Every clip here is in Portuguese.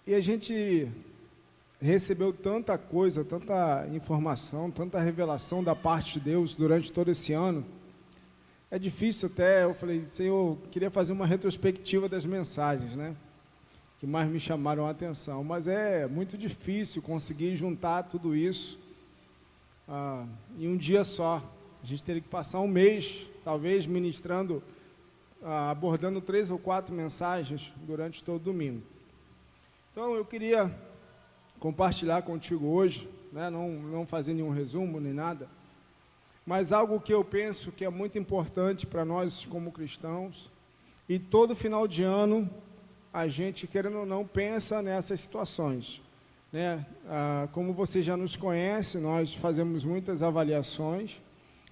E a gente recebeu tanta coisa, tanta informação, tanta revelação da parte de Deus durante todo esse ano. É difícil até, eu falei, Senhor, queria fazer uma retrospectiva das mensagens, né? Que mais me chamaram a atenção. Mas é muito difícil conseguir juntar tudo isso em um dia só. A gente teria que passar um mês, talvez, ministrando, abordando 3 ou 4 mensagens durante todo domingo. Então, eu queria compartilhar contigo hoje, né, não fazer nenhum resumo, nem nada, mas algo que eu penso que é muito importante para nós como cristãos, e todo final de ano, a gente, querendo ou não, pensa nessas situações, né? Como você já nos conhece, nós fazemos muitas avaliações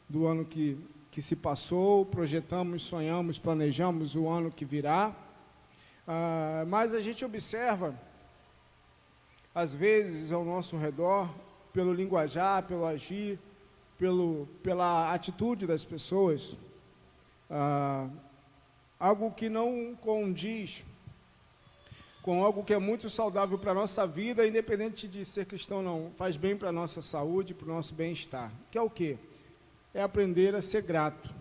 do ano que se passou, projetamos, sonhamos, planejamos o ano que virá, mas a gente observa, às vezes, ao nosso redor, pelo linguajar, pelo agir, pela atitude das pessoas, algo que não condiz com algo que é muito saudável para a nossa vida, independente de ser cristão ou não, faz bem para a nossa saúde, para o nosso bem-estar. Que é o quê? É aprender a ser grato.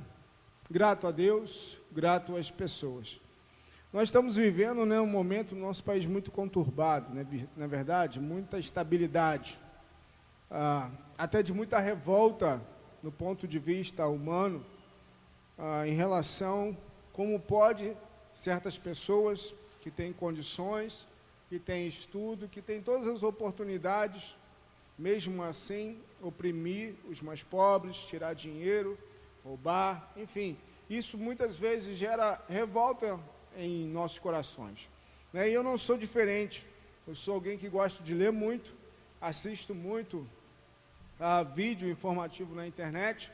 Grato a Deus, grato às pessoas. Nós estamos vivendo, né, um momento no nosso país muito conturbado, né, na verdade, muita instabilidade, até de muita revolta no ponto de vista humano, em relação como pode certas pessoas que têm condições, que têm estudo, que têm todas as oportunidades, mesmo assim, oprimir os mais pobres, tirar dinheiro, roubar, enfim. Isso muitas vezes gera revolta em nossos corações, né? E eu não sou diferente, eu sou alguém que gosta de ler muito, assisto muito vídeo informativo na internet,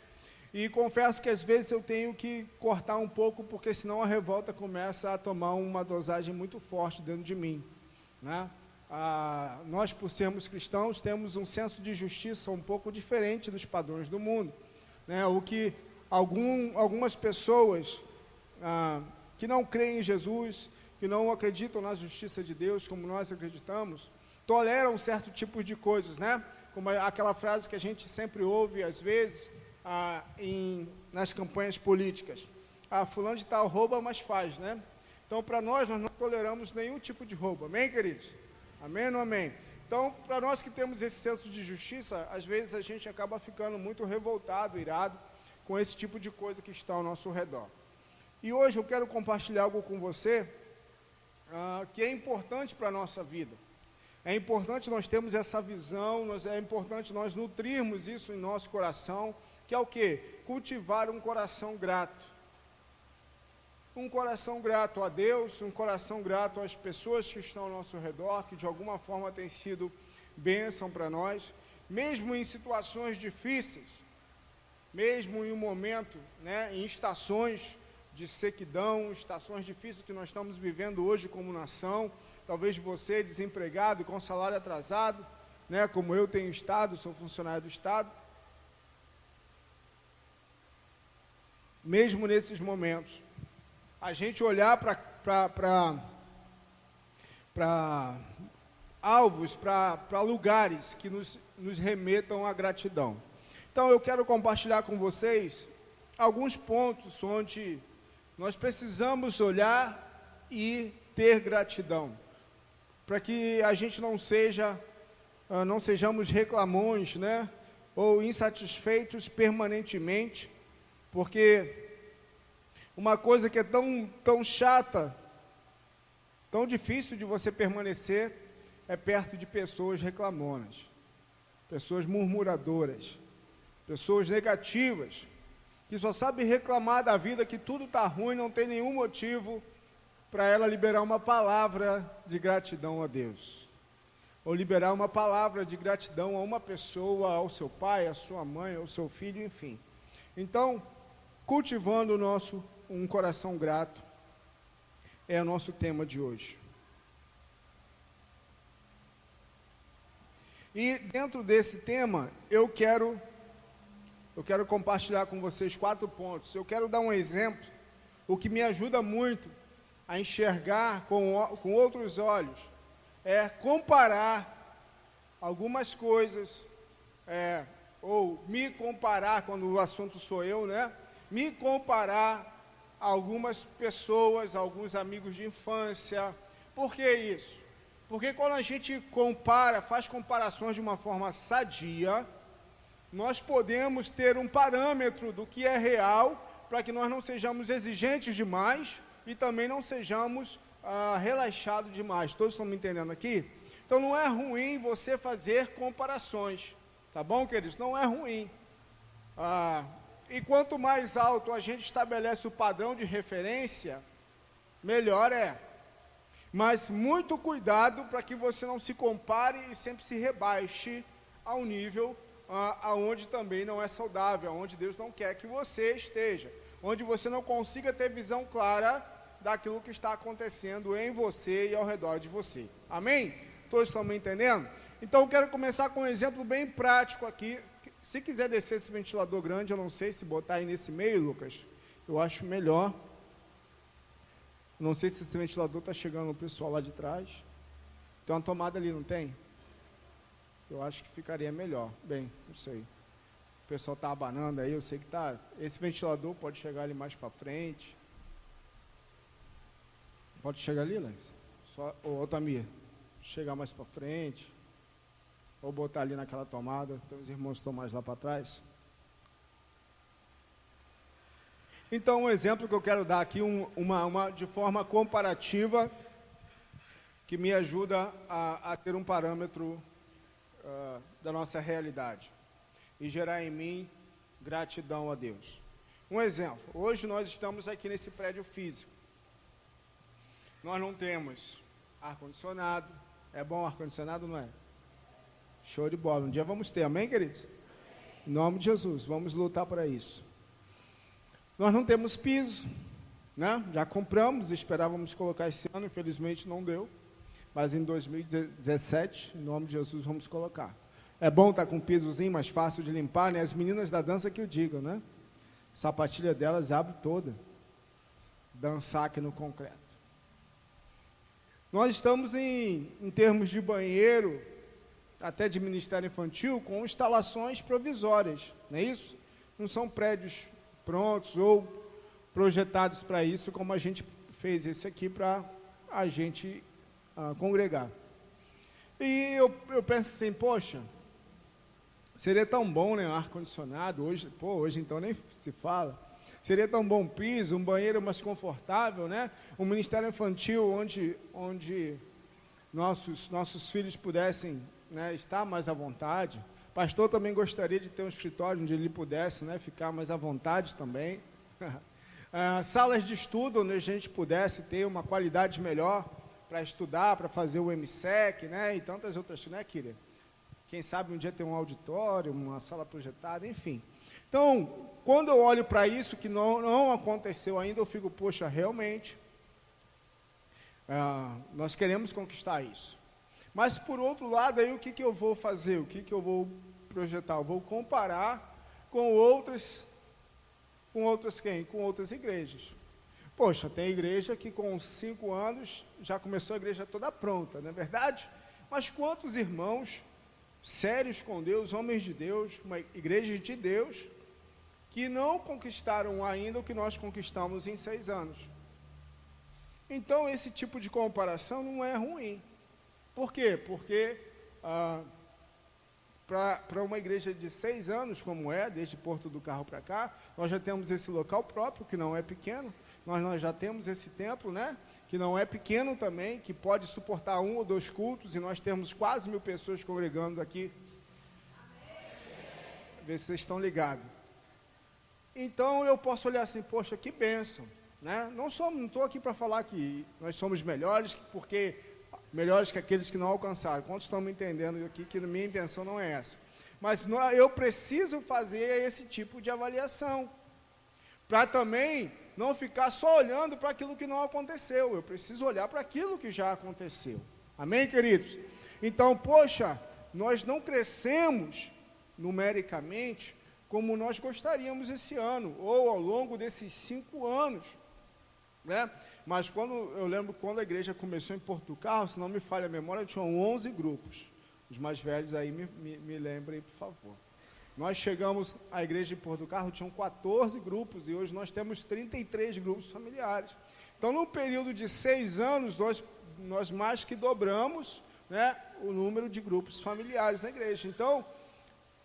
e confesso que às vezes eu tenho que cortar um pouco, porque senão a revolta começa a tomar uma dosagem muito forte dentro de mim, né? Nós, por sermos cristãos, temos um senso de justiça um pouco diferente dos padrões do mundo, né? O que algumas pessoas que não creem em Jesus, que não acreditam na justiça de Deus, como nós acreditamos, toleram certo tipo de coisas, né? Como aquela frase que a gente sempre ouve, às vezes, nas campanhas políticas. Fulano de tal rouba, mas faz, né? Então, para nós não toleramos nenhum tipo de roubo. Amém, queridos? Amém ou não amém? Então, para nós que temos esse senso de justiça, às vezes a gente acaba ficando muito revoltado, irado, com esse tipo de coisa que está ao nosso redor. E hoje eu quero compartilhar algo com você que é importante para a nossa vida. É importante nós termos essa visão, é importante nós nutrirmos isso em nosso coração, que é o quê? Cultivar um coração grato. Um coração grato a Deus, um coração grato às pessoas que estão ao nosso redor, que de alguma forma têm sido bênção para nós, mesmo em situações difíceis, mesmo em um momento, né, em estações de sequidão, estações difíceis que nós estamos vivendo hoje como nação, talvez você desempregado e com salário atrasado, né, como eu tenho estado, sou funcionário do Estado. Mesmo nesses momentos, a gente olhar para alvos, para lugares que nos remetam à gratidão. Então, eu quero compartilhar com vocês alguns pontos onde nós precisamos olhar e ter gratidão, para que a gente não sejamos reclamões, né, ou insatisfeitos permanentemente, porque uma coisa que é tão chata, tão difícil de você permanecer, é perto de pessoas reclamonas, pessoas murmuradoras, pessoas negativas, que só sabem reclamar da vida, que tudo está ruim, não tem nenhum motivo para ela liberar uma palavra de gratidão a Deus, ou liberar uma palavra de gratidão a uma pessoa, ao seu pai, à sua mãe, ao seu filho, enfim. Então, cultivando um coração grato, é o nosso tema de hoje. E dentro desse tema, eu quero compartilhar com vocês 4 pontos. Eu quero dar um exemplo, o que me ajuda muito a enxergar com outros olhos é comparar algumas coisas, ou me comparar, quando o assunto sou eu, né? Me comparar a algumas pessoas, alguns amigos de infância. Por que isso? Porque quando a gente compara, faz comparações de uma forma sadia, nós podemos ter um parâmetro do que é real, para que nós não sejamos exigentes demais e também não sejamos relaxados demais. Todos estão me entendendo aqui? Então não é ruim você fazer comparações, tá bom, queridos? Não é ruim. E quanto mais alto a gente estabelece o padrão de referência, melhor é. Mas muito cuidado para que você não se compare e sempre se rebaixe ao nível aonde também não é saudável, aonde Deus não quer que você esteja, onde você não consiga ter visão clara daquilo que está acontecendo em você e ao redor de você. Amém? Todos estão me entendendo? Então eu quero começar com um exemplo bem prático aqui. Se quiser descer esse ventilador grande, eu não sei se botar aí nesse meio, Lucas, eu acho melhor. Não sei se esse ventilador está chegando no pessoal lá de trás. Tem uma tomada ali, não tem? Eu acho que ficaria melhor. Bem, não sei. O pessoal está abanando aí, eu sei que está. Esse ventilador pode chegar ali mais para frente. Pode chegar ali, Lex? Ô, Tamir, chegar mais para frente. Ou botar ali naquela tomada. Então os irmãos estão mais lá para trás. Então, um exemplo que eu quero dar aqui, de forma comparativa, que me ajuda a ter um parâmetro da nossa realidade e gerar em mim gratidão a Deus. Um exemplo, hoje nós estamos aqui nesse prédio físico. Nós não temos ar-condicionado. É bom ar-condicionado, não é? Show de bola. Um dia vamos ter, amém, queridos? Em nome de Jesus, vamos lutar para isso. Nós não temos piso, né? Já compramos, esperávamos colocar esse ano, infelizmente não deu. Mas em 2017, em nome de Jesus, vamos colocar. É bom estar com um pisozinho mais fácil de limpar, né? As meninas da dança que eu digo, né? A sapatilha delas abre toda. Dançar aqui no concreto. Nós estamos em termos de banheiro, até de ministério infantil, com instalações provisórias, não é isso? Não são prédios prontos ou projetados para isso, como a gente fez esse aqui para a gente congregar. E eu penso assim, poxa, seria tão bom, né, ar-condicionado, hoje então nem se fala, seria tão bom piso, um banheiro mais confortável, né, um ministério infantil onde nossos filhos pudessem, né, estar mais à vontade. O pastor também gostaria de ter um escritório onde ele pudesse, né, ficar mais à vontade também. Salas de estudo onde a gente pudesse ter uma qualidade melhor para estudar, para fazer o MSEC, né, e tantas outras, né, Kira? Quem sabe um dia ter um auditório, uma sala projetada, enfim. Então, quando eu olho para isso, que não aconteceu ainda, eu fico, poxa, realmente, nós queremos conquistar isso. Mas, por outro lado, aí o que eu vou fazer? O que eu vou projetar? Eu vou comparar com outras quem? Com outras igrejas. Poxa, tem igreja que com 5 anos já começou a igreja toda pronta, não é verdade? Mas quantos irmãos sérios com Deus, homens de Deus, uma igreja de Deus, que não conquistaram ainda o que nós conquistamos em 6 anos? Então, esse tipo de comparação não é ruim. Por quê? Porque para uma igreja de 6 anos, como desde Porto do Carro para cá, nós já temos esse local próprio, que não é pequeno, nós já temos esse templo, né, que não é pequeno também, que pode suportar 1 ou 2 cultos, e nós temos quase 1000 pessoas congregando aqui. Ver se vocês estão ligados. Então, eu posso olhar assim, poxa, que bênção, né? Não estou aqui para falar que nós somos melhores, porque melhores que aqueles que não alcançaram. Quantos estão me entendendo aqui, que a minha intenção não é essa. Mas eu preciso fazer esse tipo de avaliação, para também não ficar só olhando para aquilo que não aconteceu. Eu preciso olhar para aquilo que já aconteceu. Amém, queridos? Então, poxa, nós não crescemos numericamente como nós gostaríamos esse ano, ou ao longo desses 5 anos, né? mas eu lembro quando a igreja começou em Porto do Carro, se não me falha a memória, tinham 11 grupos. Os mais velhos aí me lembrem, por favor. Nós chegamos à igreja de Porto do Carro, tinham 14 grupos, e hoje nós temos 33 grupos familiares. Então, num período de 6 anos, nós mais que dobramos, né, o número de grupos familiares na igreja. Então,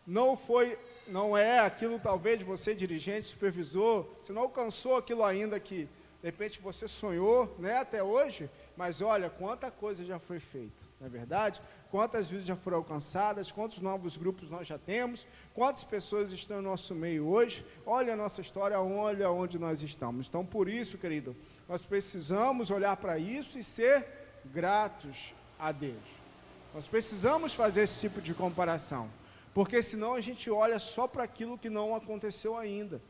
não é aquilo, talvez, você, dirigente, supervisor, você não alcançou aquilo ainda que, de repente, você sonhou, né, até hoje, mas olha, quanta coisa já foi feita. Não é verdade? Quantas vidas já foram alcançadas, quantos novos grupos nós já temos, quantas pessoas estão no nosso meio hoje, olha a nossa história, olha onde nós estamos. Então, por isso, querido, nós precisamos olhar para isso e ser gratos a Deus. Nós precisamos fazer esse tipo de comparação, porque senão a gente olha só para aquilo que não aconteceu ainda.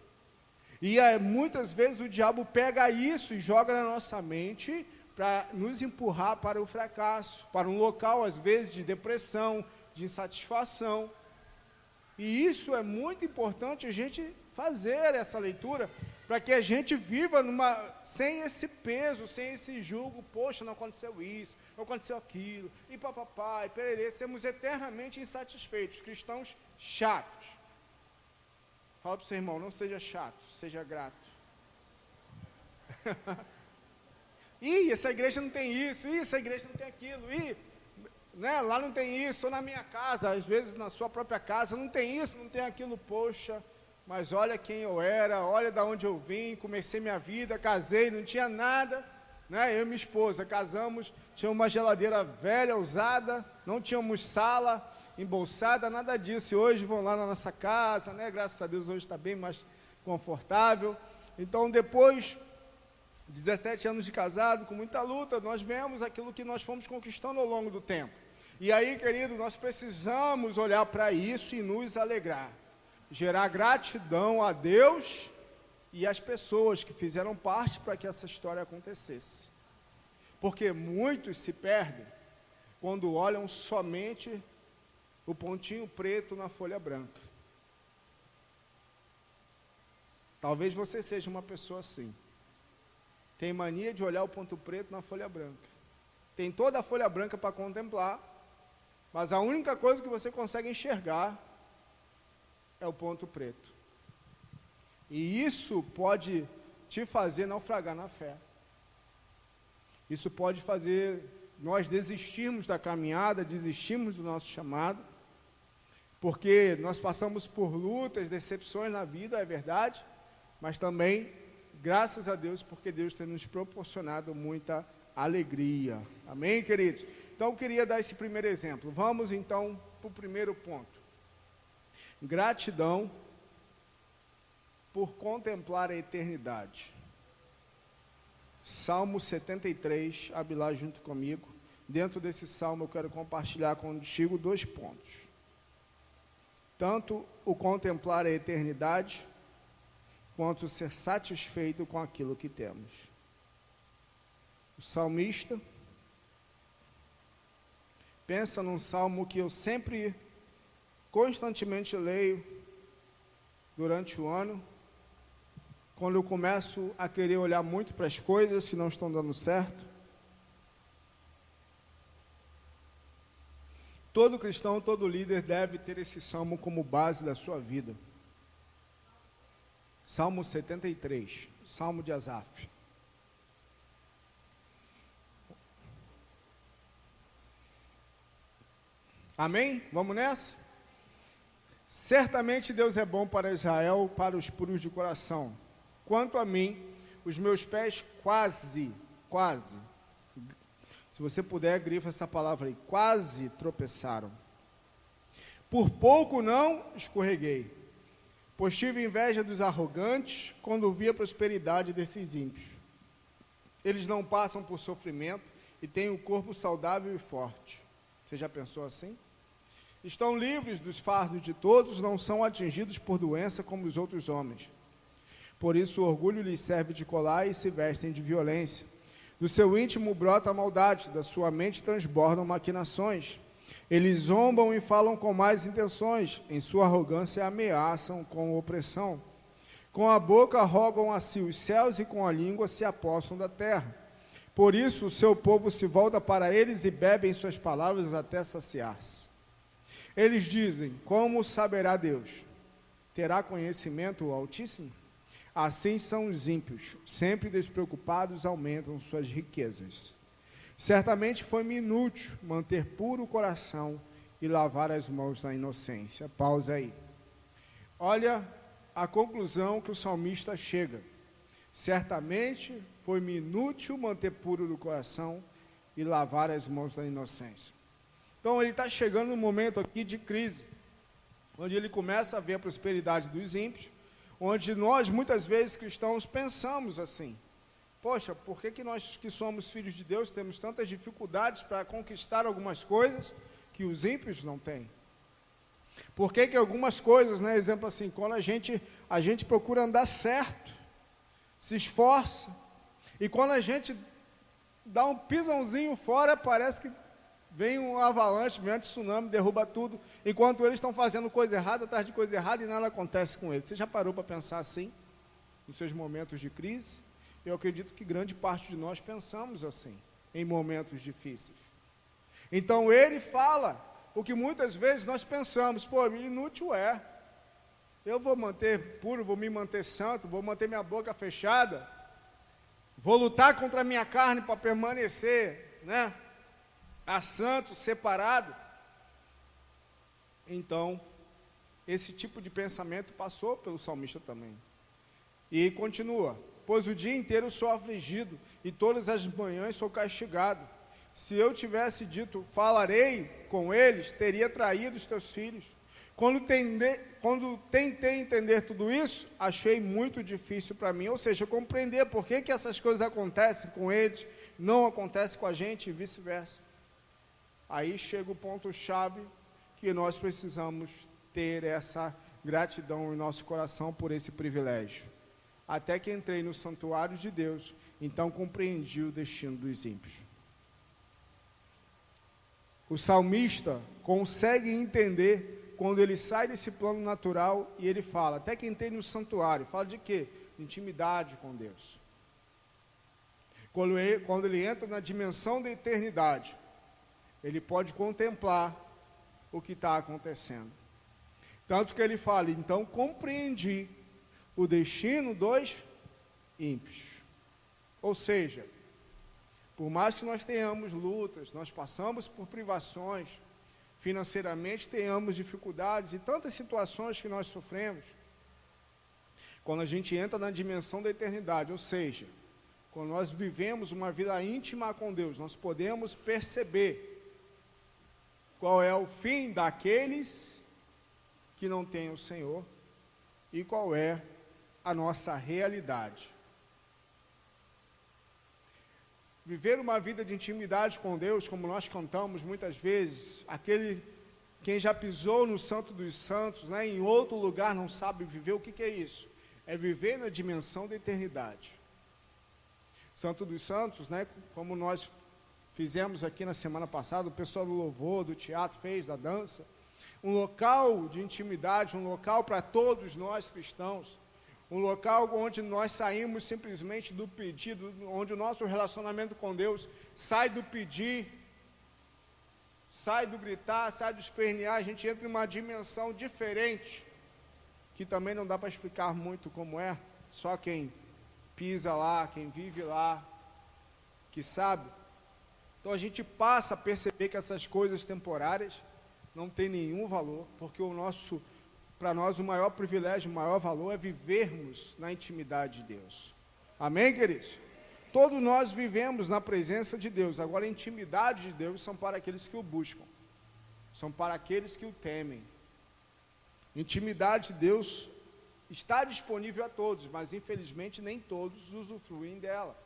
E muitas vezes o diabo pega isso e joga na nossa mente para nos empurrar para o fracasso, para um local, às vezes, de depressão, de insatisfação. E isso é muito importante a gente fazer essa leitura, para que a gente viva sem esse peso, sem esse julgo, poxa, não aconteceu isso, não aconteceu aquilo, e papapá, e pererê, sermos eternamente insatisfeitos, cristãos chatos. Fala para o seu irmão, não seja chato, seja grato. Essa igreja não tem isso, essa igreja não tem aquilo, né, lá não tem isso, ou na minha casa, às vezes na sua própria casa, não tem isso, não tem aquilo, poxa, mas olha quem eu era, olha de onde eu vim, comecei minha vida, casei, não tinha nada, né, eu e minha esposa, casamos, tinha uma geladeira velha, usada, não tínhamos sala, embolsada, nada disso, e hoje vão lá na nossa casa, né, graças a Deus hoje está bem mais confortável. Então, depois 17 anos de casado, com muita luta, nós vemos aquilo que nós fomos conquistando ao longo do tempo. E aí, querido, nós precisamos olhar para isso e nos alegrar. Gerar gratidão a Deus e às pessoas que fizeram parte para que essa história acontecesse. Porque muitos se perdem quando olham somente o pontinho preto na folha branca. Talvez você seja uma pessoa assim. Tem mania de olhar o ponto preto na folha branca. Tem toda a folha branca para contemplar, mas a única coisa que você consegue enxergar é o ponto preto. E isso pode te fazer naufragar na fé. Isso pode fazer nós desistirmos da caminhada, desistirmos do nosso chamado, porque nós passamos por lutas, decepções na vida, é verdade, mas também graças a Deus, porque Deus tem nos proporcionado muita alegria. Amém, queridos? Então, eu queria dar esse primeiro exemplo. Vamos, então, para o primeiro ponto. Gratidão por contemplar a eternidade. Salmo 73, abre lá junto comigo. Dentro desse salmo, eu quero compartilhar contigo 2 pontos. Tanto o contemplar a eternidade, quanto ser satisfeito com aquilo que temos. O salmista pensa num salmo que eu sempre, constantemente leio durante o ano, quando eu começo a querer olhar muito para as coisas que não estão dando certo. Todo cristão, todo líder deve ter esse salmo como base da sua vida. Salmo 73, Salmo de Asaf. Amém? Vamos nessa? Certamente Deus é bom para Israel, para os puros de coração. Quanto a mim, os meus pés quase, se você puder, grifa essa palavra aí, quase tropeçaram. Por pouco não escorreguei, pois tive inveja dos arrogantes quando vi a prosperidade desses ímpios. Eles não passam por sofrimento e têm o corpo saudável e forte. Você já pensou assim? Estão livres dos fardos de todos, não são atingidos por doença como os outros homens. Por isso o orgulho lhes serve de colar e se vestem de violência. Do seu íntimo brota a maldade, da sua mente transbordam maquinações. Eles zombam e falam com más intenções, em sua arrogância ameaçam com opressão. Com a boca rogam a si os céus e com a língua se apossam da terra. Por isso o seu povo se volta para eles e bebem suas palavras até saciar-se. Eles dizem: como saberá Deus? Terá conhecimento o Altíssimo? Assim são os ímpios, sempre despreocupados, aumentam suas riquezas. Certamente foi-me inútil manter puro o coração e lavar as mãos na inocência. Pausa aí. Olha a conclusão que o salmista chega. Certamente foi-me inútil manter puro o coração e lavar as mãos na inocência. Então ele está chegando num momento aqui de crise, onde ele começa a ver a prosperidade dos ímpios, onde nós, muitas vezes, cristãos, pensamos assim: poxa, por que nós que somos filhos de Deus temos tantas dificuldades para conquistar algumas coisas que os ímpios não têm? Por que algumas coisas, né, exemplo assim, quando a gente procura andar certo, se esforça, e quando a gente dá um pisãozinho fora, parece que vem um avalanche, vem um tsunami, derruba tudo, enquanto eles estão fazendo coisa errada, atrás de coisa errada, e nada acontece com eles. Você já parou para pensar assim, nos seus momentos de crise? Eu acredito que grande parte de nós pensamos assim, em momentos difíceis. Então ele fala o que muitas vezes nós pensamos: pô, inútil é, eu vou manter puro, vou me manter santo, vou manter minha boca fechada, vou lutar contra a minha carne para permanecer, né, a santo, separado. Então, esse tipo de pensamento passou pelo salmista também. E continua: pois o dia inteiro sou afligido, e todas as manhãs sou castigado. Se eu tivesse dito, falarei com eles, teria traído os teus filhos. Quando tentei entender tudo isso, achei muito difícil para mim, ou seja, compreender por que essas coisas acontecem com eles, não acontecem com a gente e vice-versa. Aí chega o ponto-chave, que nós precisamos ter essa gratidão em nosso coração por esse privilégio. Até que entrei no santuário de Deus, então compreendi o destino dos ímpios. O salmista consegue entender quando ele sai desse plano natural e ele fala: até que entrei no santuário. Fala de quê? Intimidade com Deus. Quando ele entra na dimensão da eternidade, ele pode contemplar o que está acontecendo. Tanto que ele fala: então compreendi o destino dos ímpios. Ou seja, por mais que nós tenhamos lutas, nós passamos por privações, financeiramente tenhamos dificuldades e tantas situações que nós sofremos, quando a gente entra na dimensão da eternidade, ou seja, quando nós vivemos uma vida íntima com Deus, nós podemos perceber qual é o fim daqueles que não têm o Senhor e qual é a nossa realidade. Viver uma vida de intimidade com Deus, como nós cantamos muitas vezes, quem já pisou no Santo dos Santos, né, em outro lugar, não sabe viver. O que é isso? É viver na dimensão da eternidade. Santo dos Santos, né, como nós fizemos aqui na semana passada, o pessoal do louvor, do teatro fez, da dança, um local de intimidade, um local para todos nós cristãos, um local onde nós saímos simplesmente do pedido, onde o nosso relacionamento com Deus sai do pedir, sai do gritar, sai do espernear, a gente entra em uma dimensão diferente, que também não dá para explicar muito como é, só quem pisa lá, quem vive lá, que sabe. Então a gente passa a perceber que essas coisas temporárias não têm nenhum valor, porque para nós o maior privilégio, o maior valor é vivermos na intimidade de Deus. Amém, queridos? Todos nós vivemos na presença de Deus. Agora a intimidade de Deus são para aqueles que o buscam, são para aqueles que o temem. Intimidade de Deus está disponível a todos, mas infelizmente nem todos usufruem dela.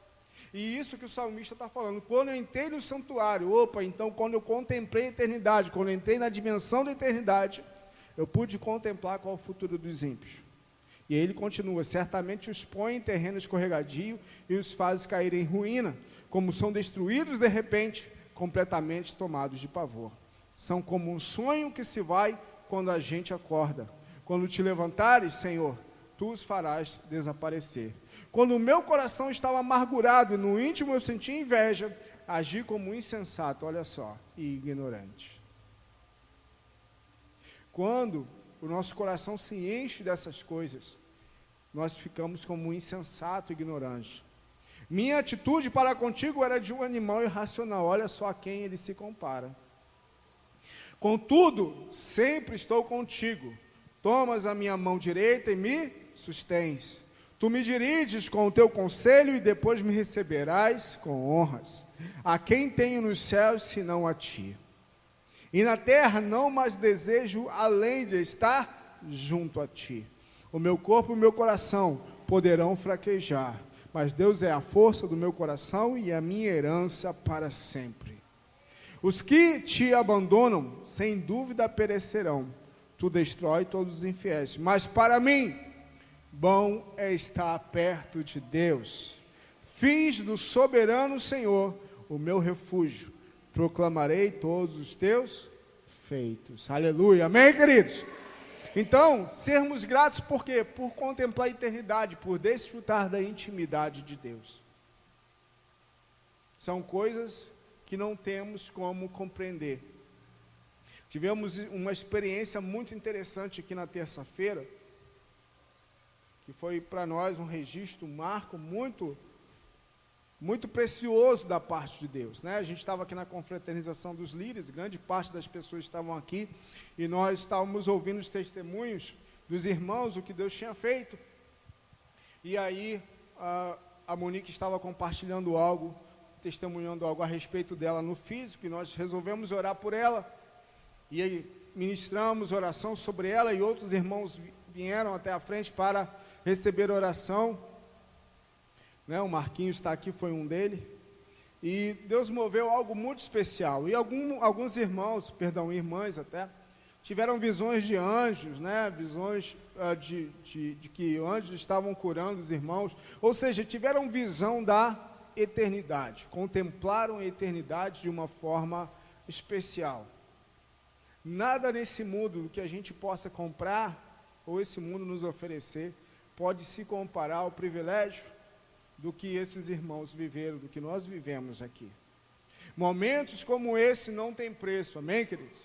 E isso que o salmista está falando: quando eu entrei no santuário, então quando eu contemplei a eternidade, quando eu entrei na dimensão da eternidade, eu pude contemplar qual é o futuro dos ímpios. E ele continua: certamente os põe em terreno escorregadio e os faz cair em ruína, como são destruídos de repente, completamente tomados de pavor. São como um sonho que se vai quando a gente acorda. Quando te levantares, Senhor, tu os farás desaparecer. Quando o meu coração estava amargurado e no íntimo eu sentia inveja, agi como insensato, olha só, e ignorante. Quando o nosso coração se enche dessas coisas, nós ficamos como insensato e ignorante. Minha atitude para contigo era de um animal irracional, olha só a quem ele se compara. Contudo, sempre estou contigo. Tomas a minha mão direita e me sustens. Tu me diriges com o teu conselho e depois me receberás com honras. A quem tenho nos céus, senão a ti? E na terra não mais desejo, além de estar junto a ti. O meu corpo e o meu coração poderão fraquejar, mas Deus é a força do meu coração e a minha herança para sempre. Os que te abandonam, sem dúvida perecerão. Tu destrói todos os infiéis. Mas para mim, bom é estar perto de Deus. Fiz do soberano Senhor o meu refúgio. Proclamarei todos os teus feitos. Aleluia. Amém, queridos? Então, sermos gratos por quê? Por contemplar a eternidade, por desfrutar da intimidade de Deus. São coisas que não temos como compreender. Tivemos uma experiência muito interessante aqui na terça-feira, que foi para nós um registro, um marco muito precioso da parte de Deus, né? A gente estava aqui na confraternização dos líderes, grande parte das pessoas estavam aqui, e nós estávamos ouvindo os testemunhos dos irmãos, o que Deus tinha feito. E aí, a Monique estava compartilhando algo, testemunhando algo a respeito dela no físico, e nós resolvemos orar por ela, e aí ministramos oração sobre ela, e outros irmãos vieram até a frente para receber oração, né? O Marquinhos está aqui, foi um dele, e Deus moveu algo muito especial, e alguns irmãos, irmãs até, tiveram visões de anjos, né? Visões de que anjos estavam curando os irmãos, ou seja, tiveram visão da eternidade, contemplaram a eternidade de uma forma especial. Nada nesse mundo que a gente possa comprar, ou esse mundo nos oferecer, pode se comparar ao privilégio do que esses irmãos viveram, do que nós vivemos aqui. Momentos como esse não tem preço, amém, queridos?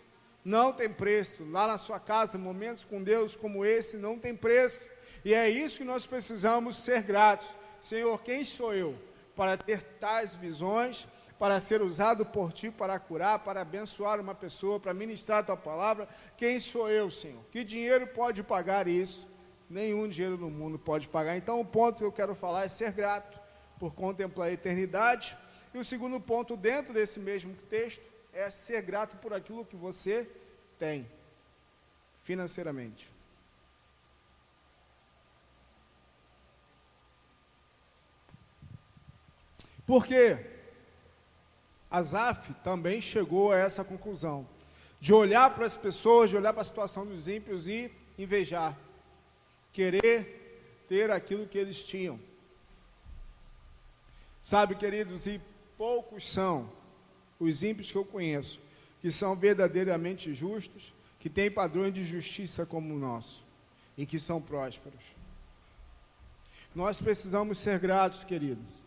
Não tem preço. Lá na sua casa, momentos com Deus como esse não tem preço, e é isso que nós precisamos ser gratos. Senhor, quem sou eu para ter tais visões, para ser usado por Ti, para curar, para abençoar uma pessoa, para ministrar a Tua palavra? Quem sou eu, Senhor? Que dinheiro pode pagar isso? Nenhum dinheiro no mundo pode pagar. Então, o ponto que eu quero falar é ser grato por contemplar a eternidade. E o segundo ponto, dentro desse mesmo texto, é ser grato por aquilo que você tem, financeiramente. Porque Asaf também chegou a essa conclusão, de olhar para as pessoas, de olhar para a situação dos ímpios e invejar, querer ter aquilo que eles tinham. Sabe, queridos, e poucos são os ímpios que eu conheço, que são verdadeiramente justos, que têm padrões de justiça como o nosso, e que são prósperos. Nós precisamos ser gratos, queridos,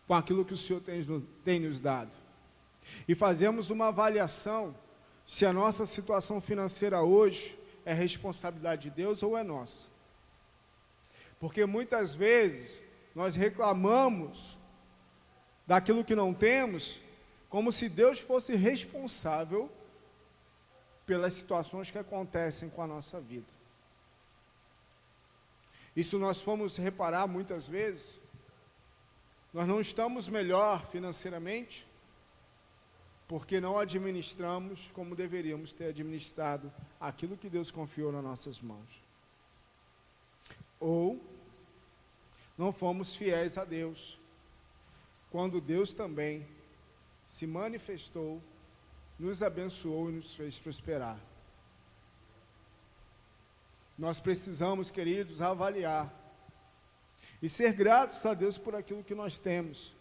com aquilo que o Senhor tem nos dado. E fazemos uma avaliação se a nossa situação financeira hoje é responsabilidade de Deus ou é nossa. Porque muitas vezes nós reclamamos daquilo que não temos, como se Deus fosse responsável pelas situações que acontecem com a nossa vida. E se nós formos reparar muitas vezes, nós não estamos melhor financeiramente, porque não administramos como deveríamos ter administrado aquilo que Deus confiou nas nossas mãos. Ou não fomos fiéis a Deus, quando Deus também se manifestou, nos abençoou e nos fez prosperar. Nós precisamos, queridos, avaliar e ser gratos a Deus por aquilo que nós temos.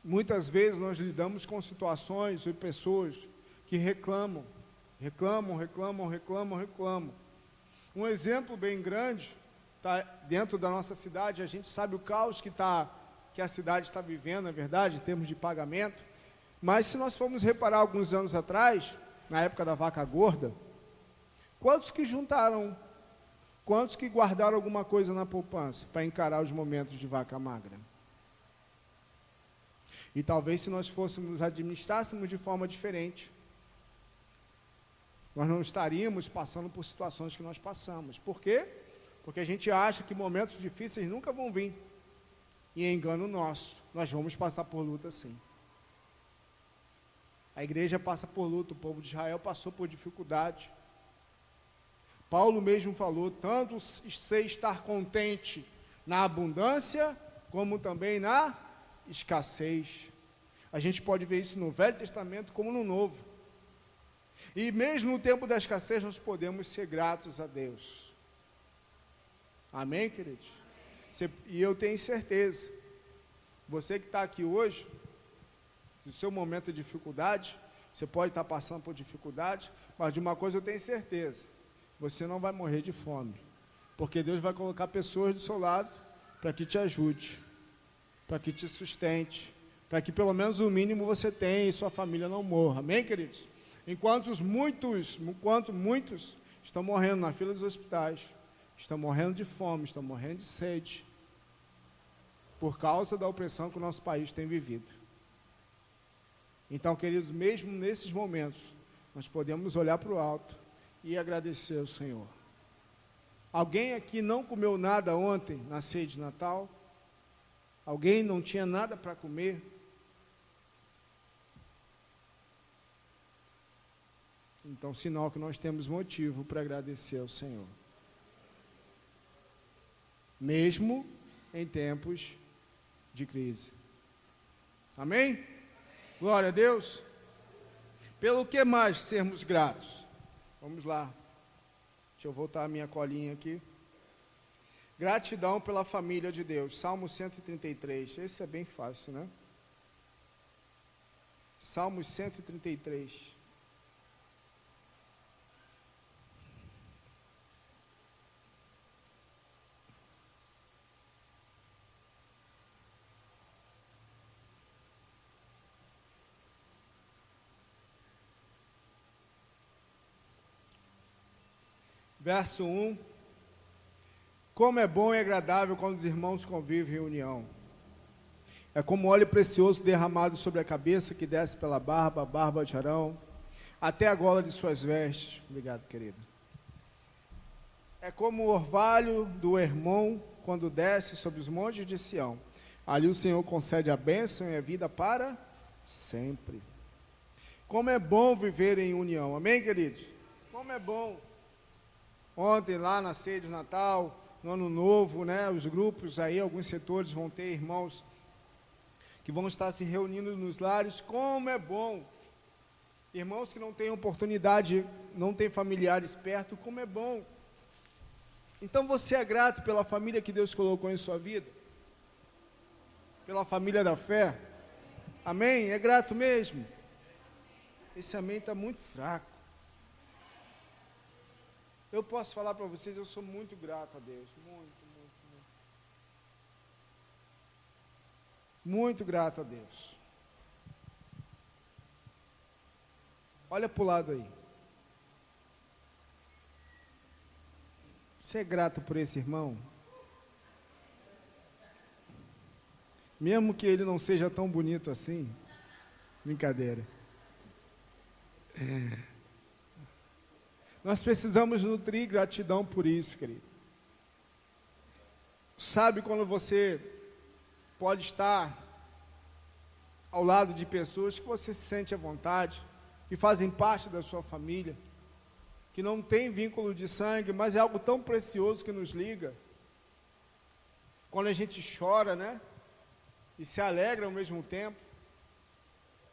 Muitas vezes nós lidamos com situações e pessoas que reclamam. Um exemplo bem grande está dentro da nossa cidade, a gente sabe o caos que a cidade está vivendo, é verdade, em termos de pagamento. Mas se nós formos reparar alguns anos atrás, na época da vaca gorda, quantos que juntaram, quantos que guardaram alguma coisa na poupança para encarar os momentos de vaca magra? E talvez se nós administrássemos de forma diferente, nós não estaríamos passando por situações que nós passamos. Por quê? Porque a gente acha que momentos difíceis nunca vão vir. E é engano nosso. Nós vamos passar por luta sim. A igreja passa por luta, o povo de Israel passou por dificuldade. Paulo mesmo falou, tanto sei estar contente na abundância, como também na escassez. A gente pode ver isso no Velho Testamento como no Novo. E mesmo no tempo da escassez, nós podemos ser gratos a Deus. Amém, queridos? E eu tenho certeza, você que está aqui hoje, no seu momento de dificuldade, você pode estar passando por dificuldade, mas de uma coisa eu tenho certeza, você não vai morrer de fome, porque Deus vai colocar pessoas do seu lado para que te ajude, para que te sustente, para que pelo menos o mínimo você tenha e sua família não morra. Amém, queridos? Enquanto muitos estão morrendo na fila dos hospitais, estão morrendo de fome, estão morrendo de sede, por causa da opressão que o nosso país tem vivido. Então, queridos, mesmo nesses momentos, nós podemos olhar para o alto e agradecer ao Senhor. Alguém aqui não comeu nada ontem na ceia de Natal? Alguém não tinha nada para comer? Então, sinal que nós temos motivo para agradecer ao Senhor. Mesmo em tempos de crise. Amém? Glória a Deus. Pelo que mais sermos gratos? Vamos lá. Deixa eu voltar a minha colinha aqui. Gratidão pela família de Deus. Salmo 133. Esse é bem fácil, né? Salmo 133. Verso 1, como é bom e agradável quando os irmãos convivem em união. É como óleo precioso derramado sobre a cabeça, que desce pela barba, a barba de Arão, até a gola de suas vestes. Obrigado, querida. É como o orvalho do Hermon, quando desce sobre os montes de Sião. Ali o Senhor concede a bênção e a vida para sempre. Como é bom viver em união. Amém, queridos? Como é bom. Ontem, lá na ceia de Natal, no Ano Novo, né, os grupos aí, alguns setores vão ter irmãos que vão estar se reunindo nos lares. Como é bom! Irmãos que não têm oportunidade, não têm familiares perto, como é bom! Então você é grato pela família que Deus colocou em sua vida? Pela família da fé? Amém? É grato mesmo? Esse amém está muito fraco. Eu posso falar para vocês, eu sou muito grato a Deus, muito grato a Deus. Olha para o lado aí. Você é grato por esse irmão? Mesmo que ele não seja tão bonito assim? Brincadeira. Nós precisamos nutrir gratidão por isso, querido. Sabe quando você pode estar ao lado de pessoas que você se sente à vontade, que fazem parte da sua família, que não tem vínculo de sangue, mas é algo tão precioso que nos liga. Quando a gente chora, né? E se alegra ao mesmo tempo.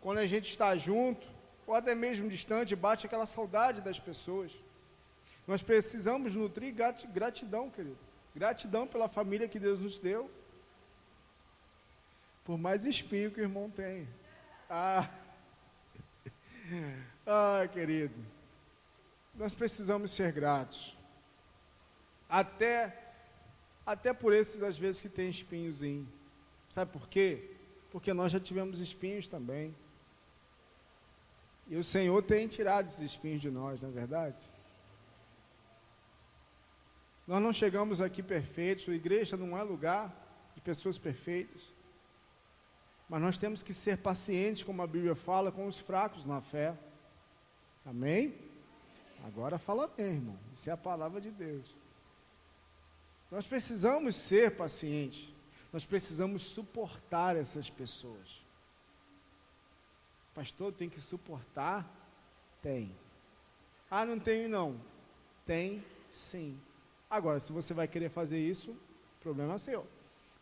Quando a gente está junto, ou até mesmo distante, bate aquela saudade das pessoas. Nós precisamos nutrir gratidão, querido. Gratidão pela família que Deus nos deu. Por mais espinho que o irmão tem. Querido. Nós precisamos ser gratos. Até Até por esses, às vezes, que tem espinhozinho. Sabe por quê? Porque nós já tivemos espinhos também. E o Senhor tem tirado esses espinhos de nós, não é verdade? Nós não chegamos aqui perfeitos, a igreja não é lugar de pessoas perfeitas. Mas nós temos que ser pacientes, como a Bíblia fala, com os fracos na fé. Amém? Agora fala bem, irmão. Isso é a palavra de Deus. Nós precisamos ser pacientes. Nós precisamos suportar essas pessoas. Pastor, tem que suportar? Tem. Ah, não tenho não. Tem sim. Agora, se você vai querer fazer isso, problema é seu.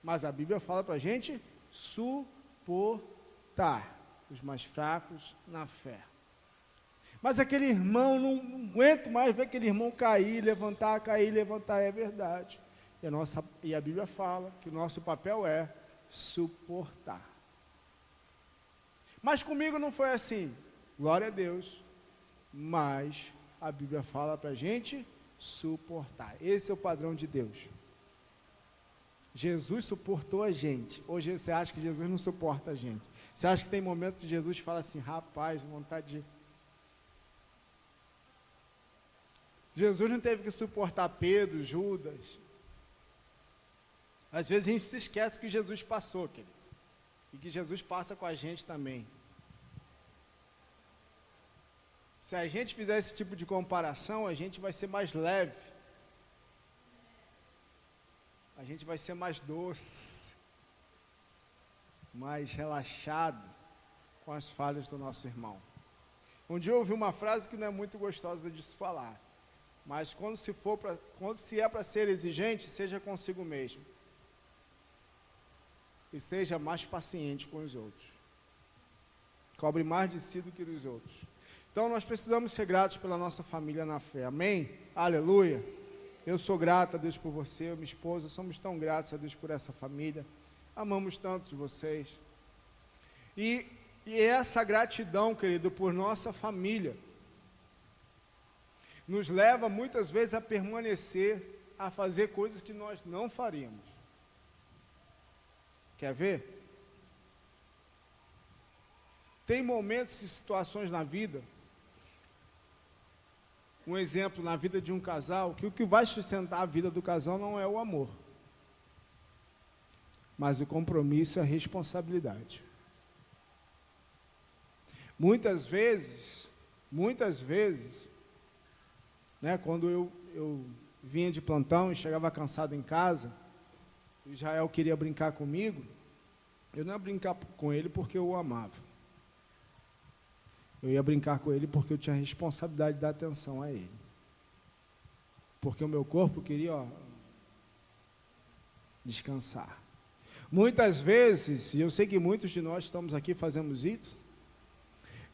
Mas a Bíblia fala para a gente suportar os mais fracos na fé. Mas aquele irmão, não aguento mais ver aquele irmão cair, levantar, é verdade. E a Bíblia fala que o nosso papel é suportar. Mas comigo não foi assim, glória a Deus, mas a Bíblia fala para a gente suportar, esse é o padrão de Deus. Jesus suportou a gente. Hoje você acha que Jesus não suporta a gente? Você acha que tem momentos que Jesus fala assim, rapaz, vontade de... Jesus não teve que suportar Pedro, Judas. Às vezes a gente se esquece que Jesus passou, querido. E que Jesus passa com a gente também. Se a gente fizer esse tipo de comparação, a gente vai ser mais leve. A gente vai ser mais doce. Mais relaxado com as falhas do nosso irmão. Um dia eu ouvi uma frase que não é muito gostosa de se falar. Mas quando se é para ser exigente, seja consigo mesmo. E seja mais paciente com os outros. Cobre mais de si do que dos outros. Então nós precisamos ser gratos pela nossa família na fé. Amém? Aleluia. Eu sou grato a Deus por você, minha esposa, somos tão gratos a Deus por essa família. Amamos tanto vocês. E essa gratidão, querido, por nossa família, nos leva muitas vezes a permanecer, a fazer coisas que nós não faríamos. Quer ver? Tem momentos e situações na vida, um exemplo na vida de um casal, que o que vai sustentar a vida do casal não é o amor, mas o compromisso e a responsabilidade. Muitas vezes, né, quando eu vinha de plantão e chegava cansado em casa, o Israel queria brincar comigo, eu não ia brincar com ele porque eu o amava. Eu ia brincar com ele porque eu tinha a responsabilidade de dar atenção a ele. Porque o meu corpo queria, descansar. Muitas vezes, e eu sei que muitos de nós estamos aqui, fazemos isso,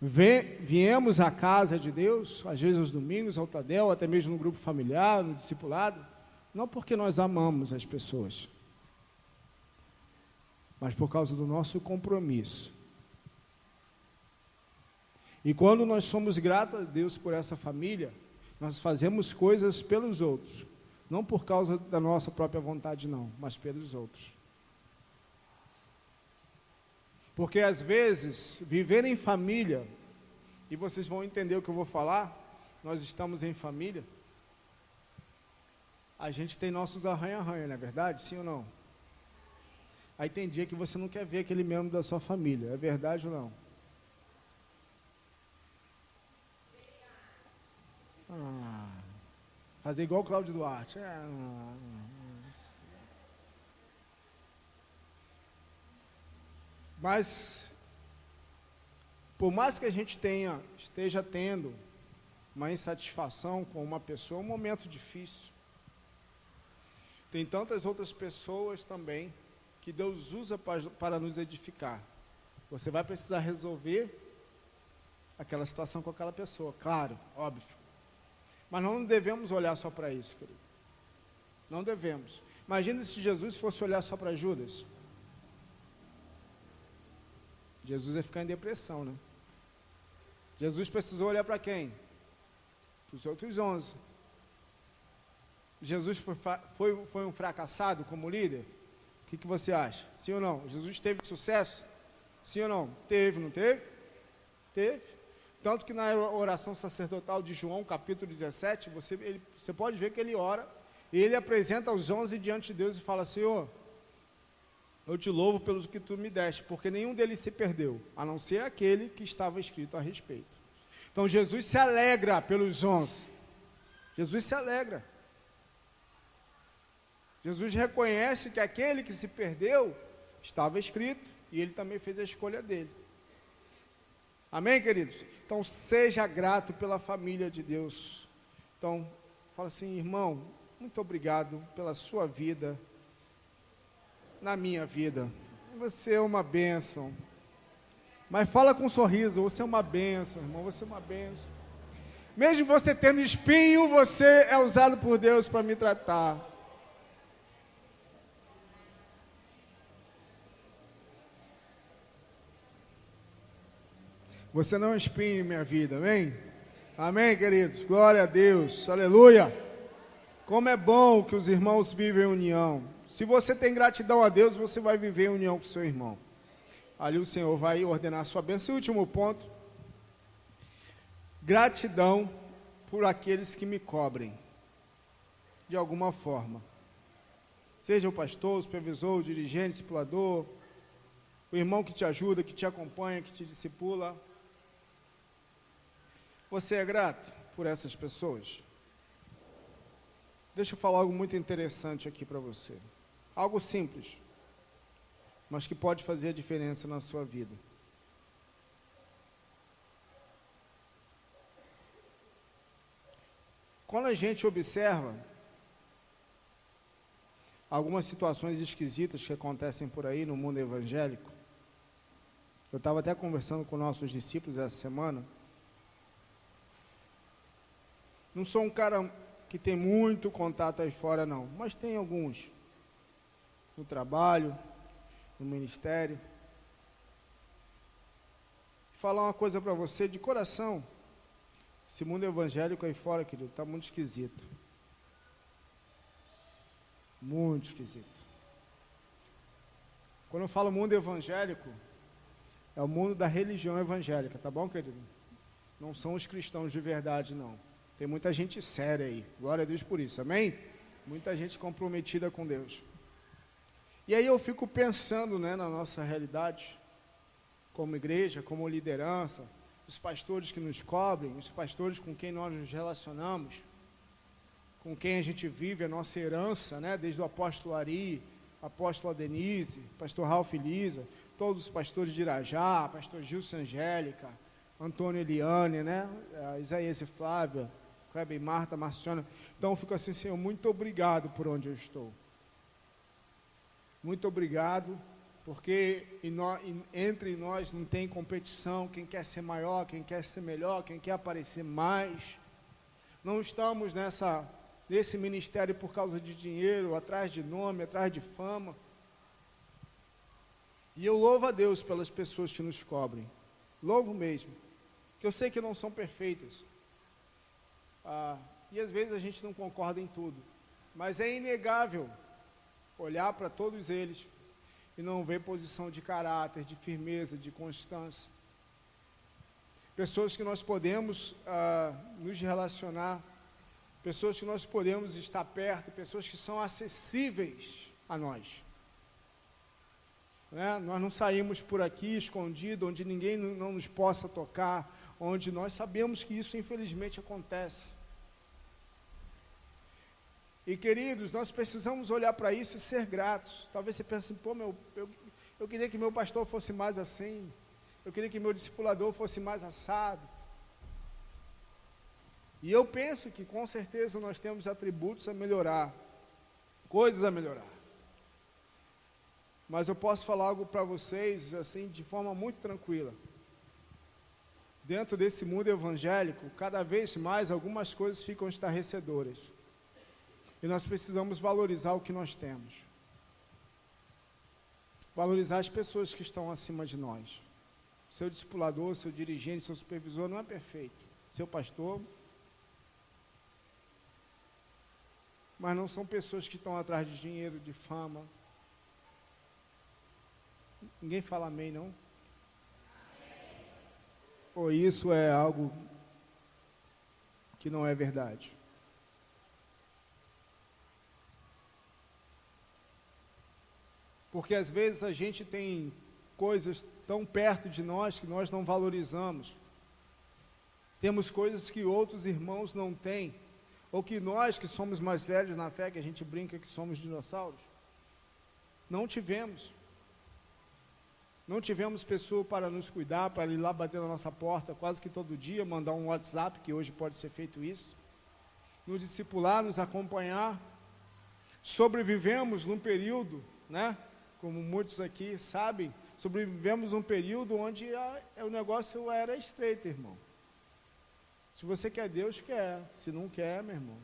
viemos à casa de Deus, às vezes aos domingos, ao Tadel, até mesmo no grupo familiar, no discipulado, não porque nós amamos as pessoas, mas por causa do nosso compromisso. E quando nós somos gratos a Deus por essa família, nós fazemos coisas pelos outros, não por causa da nossa própria vontade não, mas pelos outros. Porque às vezes, viver em família, e vocês vão entender o que eu vou falar, nós estamos em família, a gente tem nossos arranha-arranha, não é verdade? Sim ou não? Aí tem dia que você não quer ver aquele membro da sua família, é verdade ou não? Fazer igual o Cláudio Duarte. Mas, por mais que a gente esteja tendo uma insatisfação com uma pessoa, um momento difícil, tem tantas outras pessoas também que Deus usa para nos edificar. Você vai precisar resolver aquela situação com aquela pessoa, claro, óbvio. Mas não devemos olhar só para isso, querido. Não devemos. Imagina se Jesus fosse olhar só para Judas. Jesus ia ficar em depressão, né? Jesus precisou olhar para quem? Para os outros 11. Jesus foi um fracassado como líder? O que você acha? Sim ou não? Jesus teve sucesso? Sim ou não? Teve, não teve? Teve. Tanto que na oração sacerdotal de João, capítulo 17, você pode ver que ele ora, e ele apresenta os 11 diante de Deus e fala: Senhor, eu te louvo pelo que tu me deste, porque nenhum deles se perdeu, a não ser aquele que estava escrito a respeito. Então Jesus se alegra pelos 11. Jesus se alegra. Jesus reconhece que aquele que se perdeu estava escrito, e ele também fez a escolha dele. Amém, queridos? Então, seja grato pela família de Deus. Então, fala assim: irmão, muito obrigado pela sua vida na minha vida. Você é uma bênção. Mas fala com um sorriso: você é uma bênção, irmão, você é uma bênção. Mesmo você tendo espinho, você é usado por Deus para me tratar. Você não é um espinho em minha vida, amém? Amém, queridos? Glória a Deus, aleluia! Como é bom que os irmãos vivem em união. Se você tem gratidão a Deus, você vai viver em união com seu irmão. Ali o Senhor vai ordenar a sua bênção. E último ponto: gratidão por aqueles que me cobrem, de alguma forma. Seja o pastor, o supervisor, o dirigente, o discipulador, o irmão que te ajuda, que te acompanha, que te discipula. Você é grato por essas pessoas? Deixa eu falar algo muito interessante aqui para você. Algo simples, mas que pode fazer a diferença na sua vida. Quando a gente observa algumas situações esquisitas que acontecem por aí no mundo evangélico, eu estava até conversando com nossos discípulos essa semana. Não sou um cara que tem muito contato aí fora, não, mas tem alguns, no trabalho, no ministério. Vou falar uma coisa para você de coração: esse mundo evangélico aí fora, querido, está muito esquisito. Muito esquisito. Quando eu falo mundo evangélico, é o mundo da religião evangélica, tá bom, querido? Não são os cristãos de verdade, não. Tem muita gente séria aí, glória a Deus por isso, amém? Muita gente comprometida com Deus. E aí eu fico pensando, na nossa realidade, como igreja, como liderança, os pastores que nos cobrem, os pastores com quem nós nos relacionamos, com quem a gente vive a nossa herança, desde o apóstolo Ari, apóstola Denise, pastor Ralph Lisa, todos os pastores de Irajá, pastor Gilson Angélica, Antônio Eliane, Isaías e Flávia, Kleber e Marta, Marciona. Então eu fico assim: Senhor, muito obrigado por onde eu estou. Muito obrigado, porque entre nós não tem competição, quem quer ser maior, quem quer ser melhor, quem quer aparecer mais. Não estamos nesse ministério por causa de dinheiro, atrás de nome, atrás de fama. E eu louvo a Deus pelas pessoas que nos cobrem. Louvo mesmo. Que eu sei que não são perfeitas. E às vezes a gente não concorda em tudo. Mas é inegável olhar para todos eles e não ver posição de caráter, de firmeza, de constância. Pessoas que nós podemos nos relacionar, pessoas que nós podemos estar perto, pessoas que são acessíveis a nós. Nós não saímos por aqui escondido, onde ninguém não nos possa tocar, onde nós sabemos que isso infelizmente acontece. E queridos, nós precisamos olhar para isso e ser gratos. Talvez você pense assim: eu queria que meu pastor fosse mais assim, eu queria que meu discipulador fosse mais assado. E eu penso que com certeza nós temos atributos a melhorar, coisas a melhorar. Mas eu posso falar algo para vocês assim de forma muito tranquila. Dentro desse mundo evangélico, cada vez mais algumas coisas ficam estarrecedoras. E nós precisamos valorizar o que nós temos. Valorizar as pessoas que estão acima de nós. Seu discipulador, seu dirigente, seu supervisor não é perfeito. Seu pastor. mas não são pessoas que estão atrás de dinheiro, de fama. Ninguém fala amém, não? Ou isso é algo que não é verdade? Porque às vezes a gente tem coisas tão perto de nós que nós não valorizamos. Temos coisas que outros irmãos não têm, ou que nós que somos mais velhos na fé, que a gente brinca que somos dinossauros, não tivemos. Não tivemos pessoa para nos cuidar, para ir lá bater na nossa porta quase que todo dia, mandar um WhatsApp, que hoje pode ser feito isso, nos discipular, nos acompanhar. Sobrevivemos num período, né, como muitos aqui sabem, sobrevivemos num período onde o negócio era estreito, irmão. Se você quer Deus, quer. Se não quer, meu irmão.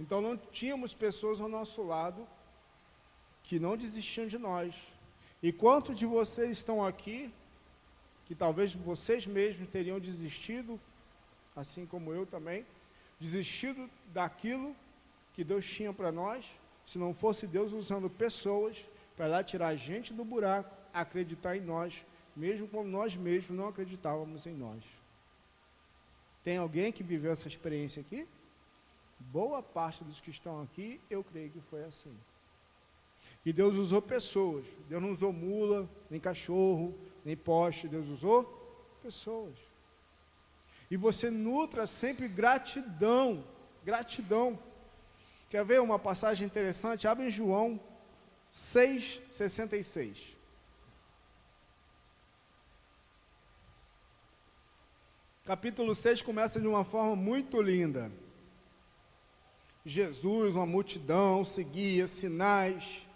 Então não tínhamos pessoas ao nosso lado que não desistiam de nós. E quantos de vocês estão aqui, que talvez vocês mesmos teriam desistido, assim como eu também, desistido daquilo que Deus tinha para nós, se não fosse Deus usando pessoas para lá tirar a gente do buraco, acreditar em nós, mesmo quando nós mesmos não acreditávamos em nós. Tem alguém que viveu essa experiência aqui? Boa parte dos que estão aqui, eu creio que foi assim. Que Deus usou pessoas. Deus não usou mula, nem cachorro, nem poste. Deus usou pessoas. E você nutra sempre gratidão. Gratidão. Quer ver uma passagem interessante? Abre em João 6,66. Capítulo 6 começa de uma forma muito linda. Jesus, uma multidão, seguia sinais.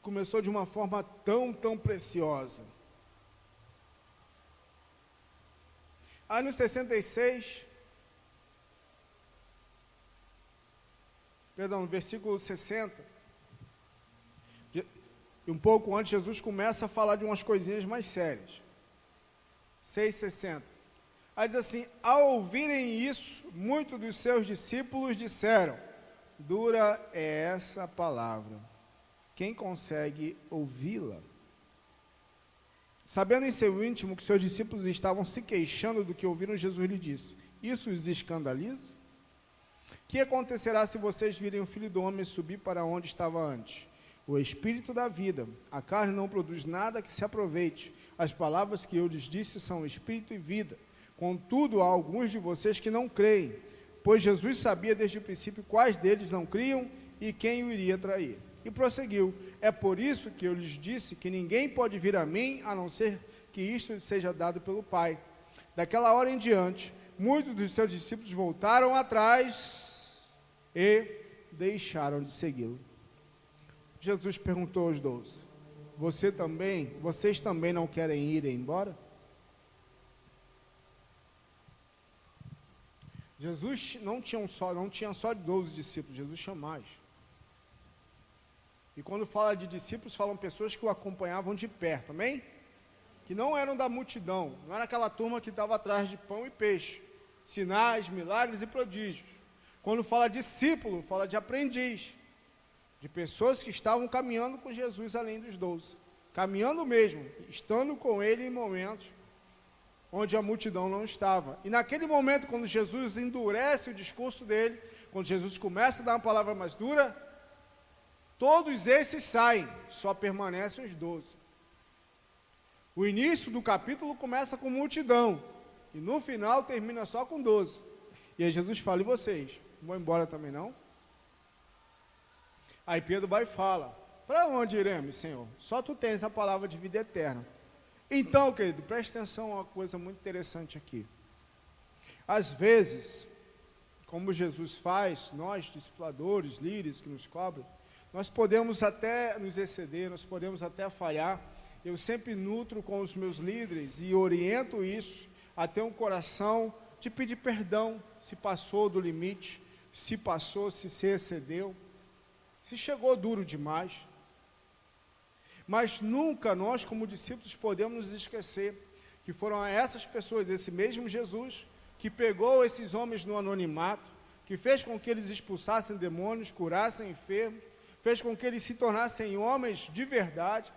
Começou de uma forma tão preciosa. Aí no 66, no versículo 60, e um pouco antes, Jesus começa a falar de umas coisinhas mais sérias. 6,60. Aí diz assim: ao ouvirem isso, muitos dos seus discípulos disseram: dura é essa palavra, quem consegue ouvi-la? Sabendo em seu íntimo que seus discípulos estavam se queixando do que ouviram, Jesus lhe disse: isso os escandaliza? Que acontecerá se vocês virem o Filho do Homem subir para onde estava antes? O Espírito da vida, a carne não produz nada que se aproveite. As palavras que eu lhes disse são Espírito e vida. Contudo, há alguns de vocês que não creem, pois Jesus sabia desde o princípio quais deles não criam e quem o iria trair. E prosseguiu: é por isso que eu lhes disse que ninguém pode vir a mim, a não ser que isto seja dado pelo Pai. Daquela hora em diante, muitos dos seus discípulos voltaram atrás e deixaram de segui-lo. Jesus perguntou aos 12: vocês também não querem ir embora? Jesus não tinha só 12 discípulos, Jesus tinha mais. E quando fala de discípulos, falam pessoas que o acompanhavam de perto, amém? Que não eram da multidão, não era aquela turma que estava atrás de pão e peixe, sinais, milagres e prodígios. Quando fala discípulo, fala de aprendiz, de pessoas que estavam caminhando com Jesus além dos 12, caminhando mesmo, estando com ele em momentos onde a multidão não estava. E naquele momento, quando Jesus endurece o discurso dele, quando Jesus começa a dar uma palavra mais dura, todos esses saem, só permanecem os 12. O início do capítulo começa com multidão, e no final termina só com 12. E aí Jesus fala: e vocês? Não vão embora também não? Aí Pedro vai e fala: para onde iremos, Senhor? Só tu tens a palavra de vida eterna. Então, querido, preste atenção a uma coisa muito interessante aqui. Às vezes, como Jesus faz, nós, discipuladores, líderes que nos cobrem, nós podemos até nos exceder, nós podemos até falhar. Eu sempre nutro com os meus líderes e oriento isso a ter um coração de pedir perdão, se passou do limite, se passou, se excedeu, se chegou duro demais. Mas nunca nós, como discípulos, podemos nos esquecer que foram essas pessoas, esse mesmo Jesus, que pegou esses homens no anonimato, que fez com que eles expulsassem demônios, curassem enfermos, fez com que eles se tornassem homens de verdade,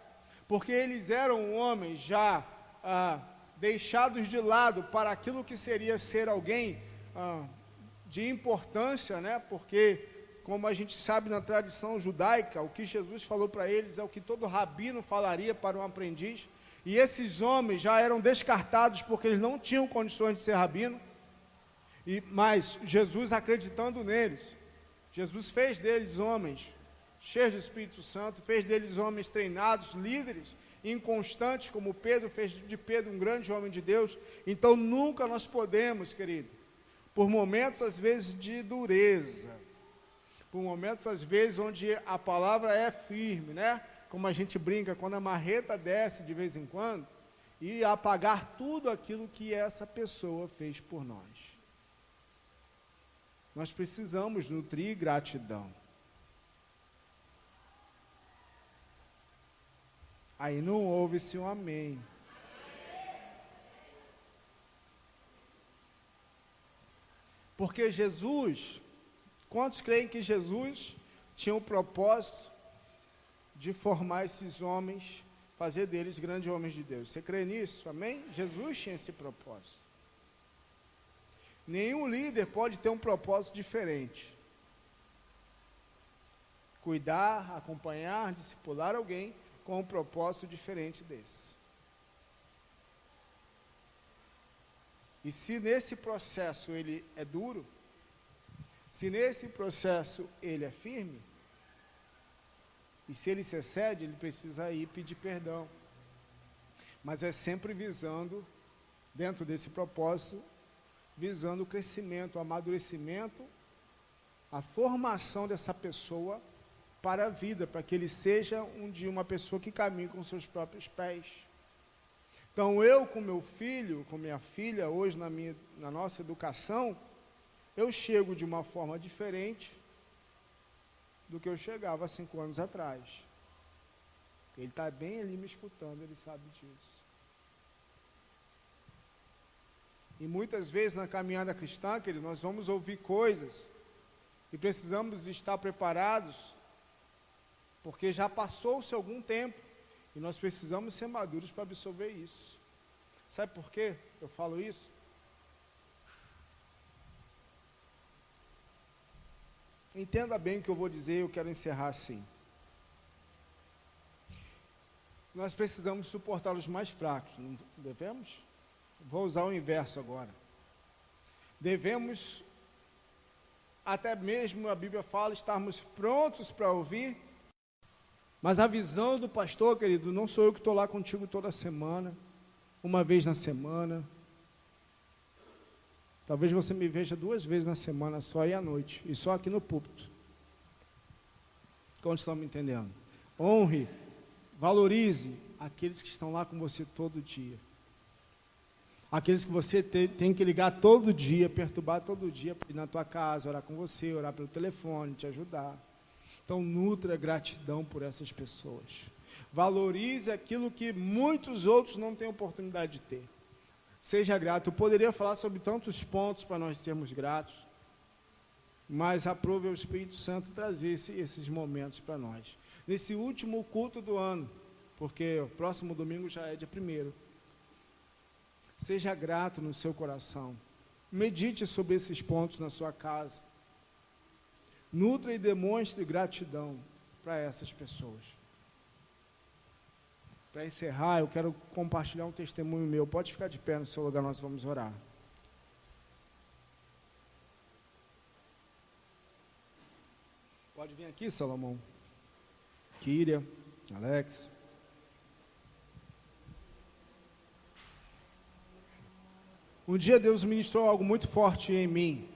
porque eles eram homens já deixados de lado para aquilo que seria ser alguém de importância, né? Porque, como a gente sabe na tradição judaica, o que Jesus falou para eles é o que todo rabino falaria para um aprendiz, e esses homens já eram descartados porque eles não tinham condições de ser rabino, mas Jesus, acreditando neles, Jesus fez deles homens cheios do Espírito Santo, fez deles homens treinados, líderes, inconstantes, como Pedro, fez de Pedro um grande homem de Deus. Então nunca nós podemos, querido, por momentos às vezes de dureza, por momentos às vezes onde a palavra é firme, né? Como a gente brinca, quando a marreta desce de vez em quando, e apagar tudo aquilo que essa pessoa fez por nós. Nós precisamos nutrir gratidão. Aí não houve-se um amém. Porque Jesus, quantos creem que Jesus tinha o propósito de formar esses homens, fazer deles grandes homens de Deus? Você crê nisso? Amém? Jesus tinha esse propósito. Nenhum líder pode ter um propósito diferente. Cuidar, acompanhar, discipular alguém com um propósito diferente desse. E se nesse processo ele é duro, se nesse processo ele é firme, e se ele se excede, ele precisa ir pedir perdão. Mas é sempre visando, dentro desse propósito, visando o crescimento, o amadurecimento, a formação dessa pessoa para a vida, para que ele seja um dia uma pessoa que caminhe com seus próprios pés. Então eu com meu filho, com minha filha, hoje na nossa educação, eu chego de uma forma diferente do que eu chegava há 5 anos atrás. Ele está bem ali me escutando, ele sabe disso. E muitas vezes na caminhada cristã, querido, nós vamos ouvir coisas e precisamos estar preparados, porque já passou-se algum tempo e nós precisamos ser maduros para absorver isso. Sabe por quê eu falo isso? Entenda bem o que eu vou dizer, eu quero encerrar assim. Nós precisamos suportar os mais fracos, não devemos? Vou usar o inverso agora. Devemos, até mesmo a Bíblia fala, estarmos prontos para ouvir, mas a visão do pastor, querido, não sou eu que estou lá contigo toda semana, uma vez na semana. Talvez você me veja 2 vezes na semana só e à noite, e só aqui no púlpito. Quantos estão me entendendo? Honre, valorize aqueles que estão lá com você todo dia. Aqueles que você tem que ligar todo dia, perturbar todo dia, para ir na tua casa, orar com você, orar pelo telefone, te ajudar. Então, nutra gratidão por essas pessoas. Valorize aquilo que muitos outros não têm oportunidade de ter. Seja grato. Eu poderia falar sobre tantos pontos para nós sermos gratos, mas aprove ao Espírito Santo trazer esses momentos para nós. Nesse último culto do ano, porque o próximo domingo já é dia 1º. Seja grato no seu coração. Medite sobre esses pontos na sua casa. Nutra e demonstre gratidão para essas pessoas. Para encerrar, eu quero compartilhar um testemunho meu. Pode ficar de pé no seu lugar, nós vamos orar. Pode vir aqui, Salomão. Kíria, Alex. Um dia Deus ministrou algo muito forte em mim.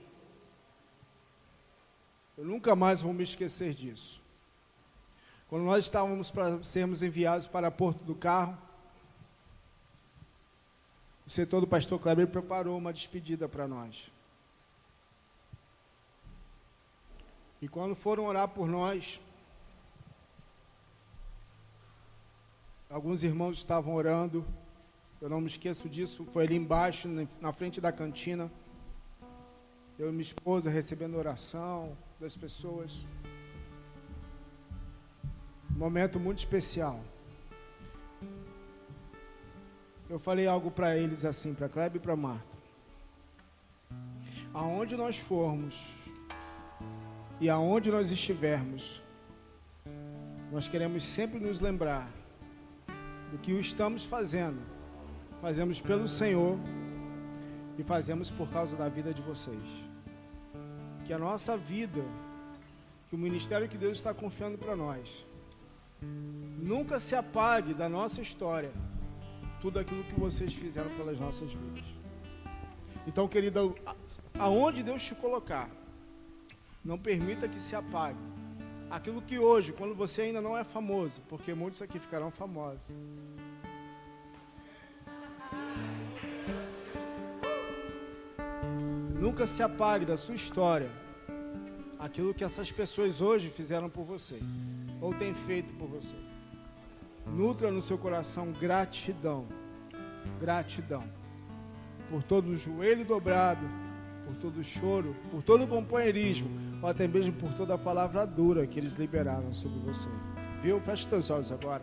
Eu nunca mais vou me esquecer disso. Quando nós estávamos para sermos enviados para Porto do Carro, o setor do pastor Kleber preparou uma despedida para nós. E quando foram orar por nós, Alguns irmãos estavam orando. Eu não me esqueço disso. Foi ali embaixo, na frente da cantina. Eu e minha esposa recebendo oração das pessoas. Um momento muito especial. Eu falei algo para eles assim, para Kleber e para Marta. Aonde nós formos e aonde nós estivermos, nós queremos sempre nos lembrar do que o estamos fazendo. Fazemos pelo Senhor e fazemos por causa da vida de vocês. Que a nossa vida, que o ministério que Deus está confiando para nós, nunca se apague da nossa história tudo aquilo que vocês fizeram pelas nossas vidas. Então, querida, aonde Deus te colocar, não permita que se apague aquilo que hoje, quando você ainda não é famoso, porque muitos aqui ficarão famosos, nunca se apague da sua história aquilo que essas pessoas hoje fizeram por você, ou têm feito por você. Nutra no seu coração gratidão, gratidão, por todo o joelho dobrado, por todo o choro, por todo o companheirismo, ou até mesmo por toda a palavra dura que eles liberaram sobre você. Viu? Feche teus olhos agora.